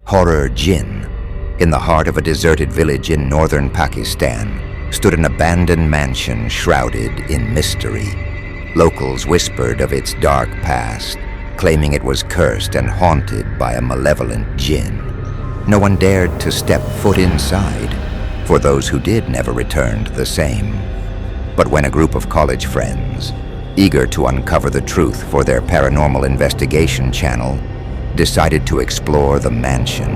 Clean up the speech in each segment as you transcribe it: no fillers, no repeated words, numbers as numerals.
Horror Jinn, in the heart of a deserted village in northern Pakistan, stood an abandoned mansion shrouded in mystery. Locals whispered of its dark past, claiming it was cursed and haunted by a malevolent jinn. No one dared to step foot inside, for those who did never returned the same. But when a group of college friends, eager to uncover the truth for their paranormal investigation channel, decided to explore the mansion,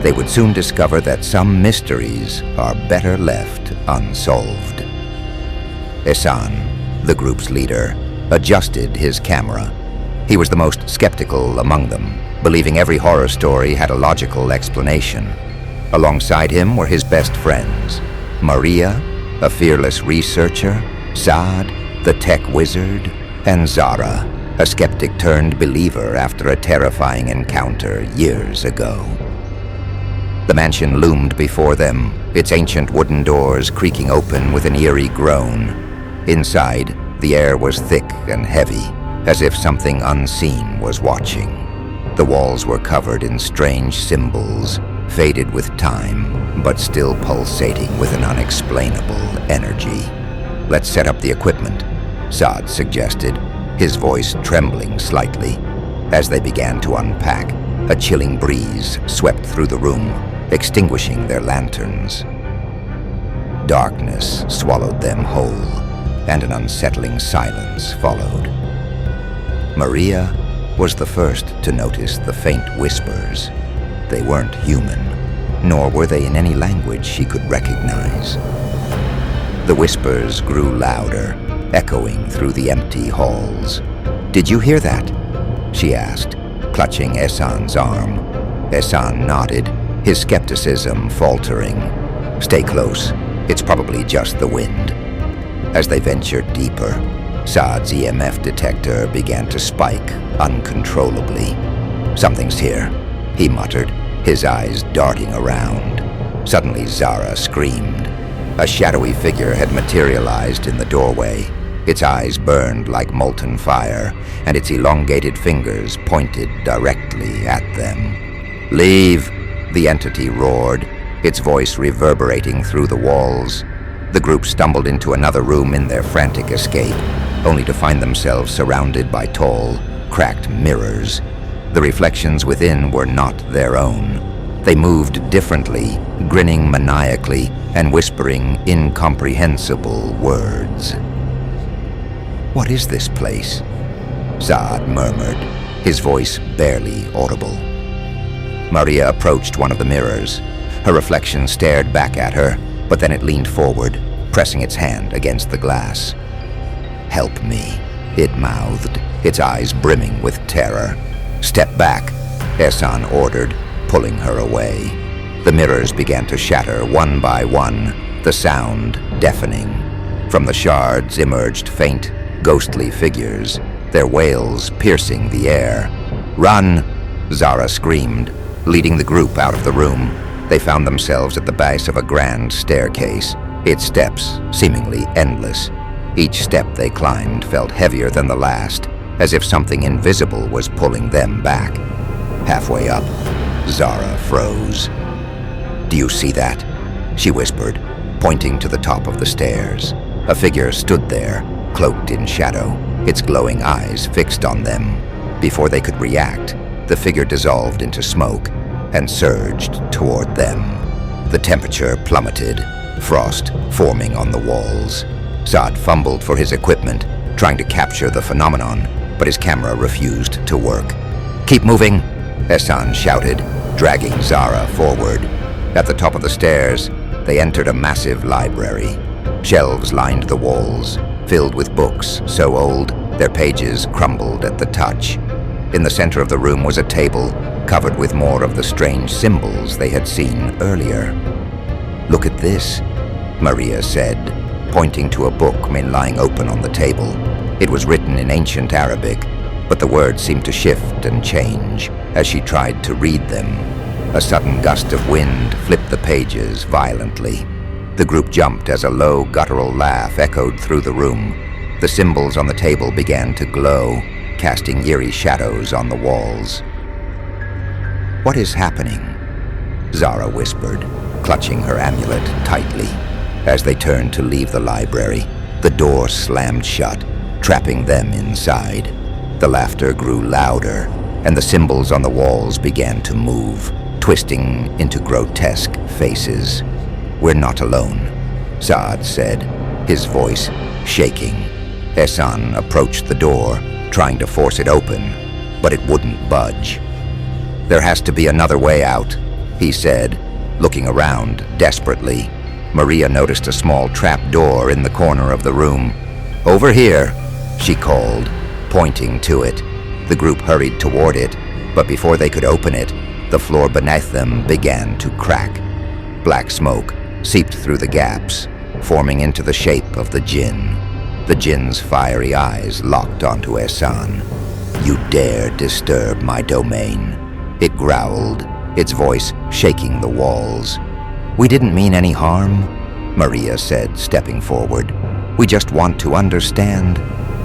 they would soon discover that some mysteries are better left unsolved. Ehsan, the group's leader, adjusted his camera. He was the most skeptical among them, believing every horror story had a logical explanation. Alongside him were his best friends, Maria, a fearless researcher, Saad, the tech wizard, and Zara, a skeptic-turned-believer after a terrifying encounter years ago. The mansion loomed before them, its ancient wooden doors creaking open with an eerie groan. Inside, the air was thick and heavy, as if something unseen was watching. The walls were covered in strange symbols, faded with time, but still pulsating with an unexplainable energy. "Let's set up the equipment," Saad suggested, his voice trembling slightly. As they began to unpack, a chilling breeze swept through the room, extinguishing their lanterns. Darkness swallowed them whole, and an unsettling silence followed. Maria was the first to notice the faint whispers. They weren't human, nor were they in any language she could recognize. The whispers grew louder, echoing through the empty halls. "Did you hear that?" she asked, clutching Ehsan's arm. Ehsan nodded, his skepticism faltering. "Stay close. It's probably just the wind." As they ventured deeper, Saad's EMF detector began to spike uncontrollably. "Something's here," he muttered, his eyes darting around. Suddenly Zara screamed. A shadowy figure had materialized in the doorway. Its eyes burned like molten fire, and its elongated fingers pointed directly at them. "Leave!" the entity roared, its voice reverberating through the walls. The group stumbled into another room in their frantic escape, only to find themselves surrounded by tall, cracked mirrors. The reflections within were not their own. They moved differently, grinning maniacally and whispering incomprehensible words. "What is this place?" Saad murmured, his voice barely audible. Maria approached one of the mirrors. Her reflection stared back at her, but then it leaned forward, pressing its hand against the glass. "Help me," it mouthed, its eyes brimming with terror. "Step back," Ehsan ordered, pulling her away. The mirrors began to shatter one by one, the sound deafening. From the shards emerged faint, ghostly figures, their wails piercing the air. "Run!" Zara screamed, leading the group out of the room. They found themselves at the base of a grand staircase, its steps seemingly endless. Each step they climbed felt heavier than the last, as if something invisible was pulling them back. Halfway up, Zara froze. "Do you see that?" she whispered, pointing to the top of the stairs. A figure stood there, cloaked in shadow, its glowing eyes fixed on them. Before they could react, the figure dissolved into smoke and surged toward them. The temperature plummeted, frost forming on the walls. Saad fumbled for his equipment, trying to capture the phenomenon, but his camera refused to work. "Keep moving," Ehsan shouted, dragging Zara forward. At the top of the stairs, they entered a massive library. Shelves lined the walls, filled with books so old their pages crumbled at the touch. In the center of the room was a table covered with more of the strange symbols they had seen earlier. "Look at this," Maria said, pointing to a book lying open on the table. It was written in ancient Arabic, but the words seemed to shift and change as she tried to read them. A sudden gust of wind flipped the pages violently. The group jumped as a low, guttural laugh echoed through the room. The symbols on the table began to glow, casting eerie shadows on the walls. "What is happening?" Zara whispered, clutching her amulet tightly. As they turned to leave the library, the door slammed shut, trapping them inside. The laughter grew louder, and the symbols on the walls began to move, twisting into grotesque faces. "We're not alone," Saad said, his voice shaking. Ehsan approached the door, trying to force it open, but it wouldn't budge. "There has to be another way out," he said, looking around desperately. Maria noticed a small trap door in the corner of the room. "Over here," she called, pointing to it. The group hurried toward it, but before they could open it, the floor beneath them began to crack. Black smoke seeped through the gaps, forming into the shape of the Jinn. The Jinn's fiery eyes locked onto Ehsan. "You dare disturb my domain," it growled, its voice shaking the walls. "We didn't mean any harm," Maria said, stepping forward. "We just want to understand."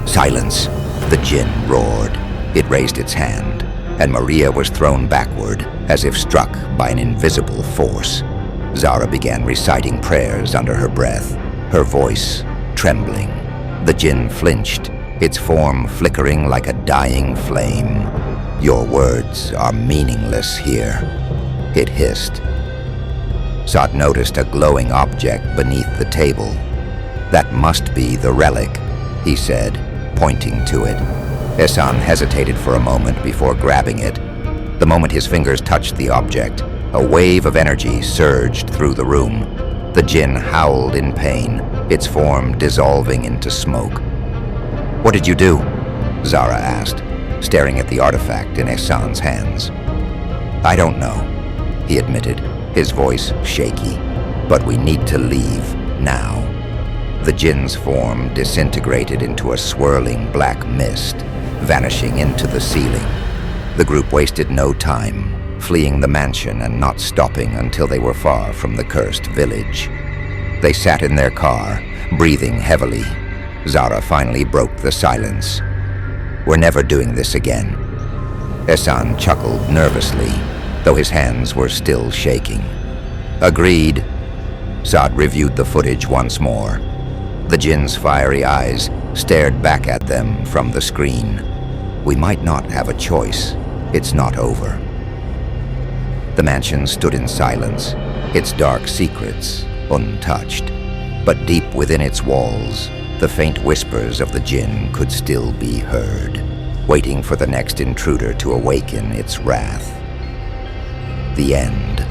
"Silence!" the Jinn roared. It raised its hand, and Maria was thrown backward, as if struck by an invisible force. Zara began reciting prayers under her breath, her voice trembling. The Jinn flinched, its form flickering like a dying flame. "Your words are meaningless here," it hissed. Saad noticed a glowing object beneath the table. "That must be the relic," he said, pointing to it. Ehsan hesitated for a moment before grabbing it. The moment his fingers touched the object, a wave of energy surged through the room. The Jinn howled in pain, its form dissolving into smoke. "What did you do?" Zara asked, staring at the artifact in Ehsan's hands. "I don't know," he admitted, his voice shaky. "But we need to leave now." The Jinn's form disintegrated into a swirling black mist, vanishing into the ceiling. The group wasted no time, fleeing the mansion and not stopping until they were far from the cursed village. They sat in their car, breathing heavily. Zara finally broke the silence. "We're never doing this again." Ehsan chuckled nervously, though his hands were still shaking. "Agreed." Saad reviewed the footage once more. The Jinn's fiery eyes stared back at them from the screen. "We might not have a choice. It's not over." The mansion stood in silence, its dark secrets untouched. But deep within its walls, the faint whispers of the Jinn could still be heard, waiting for the next intruder to awaken its wrath. The end.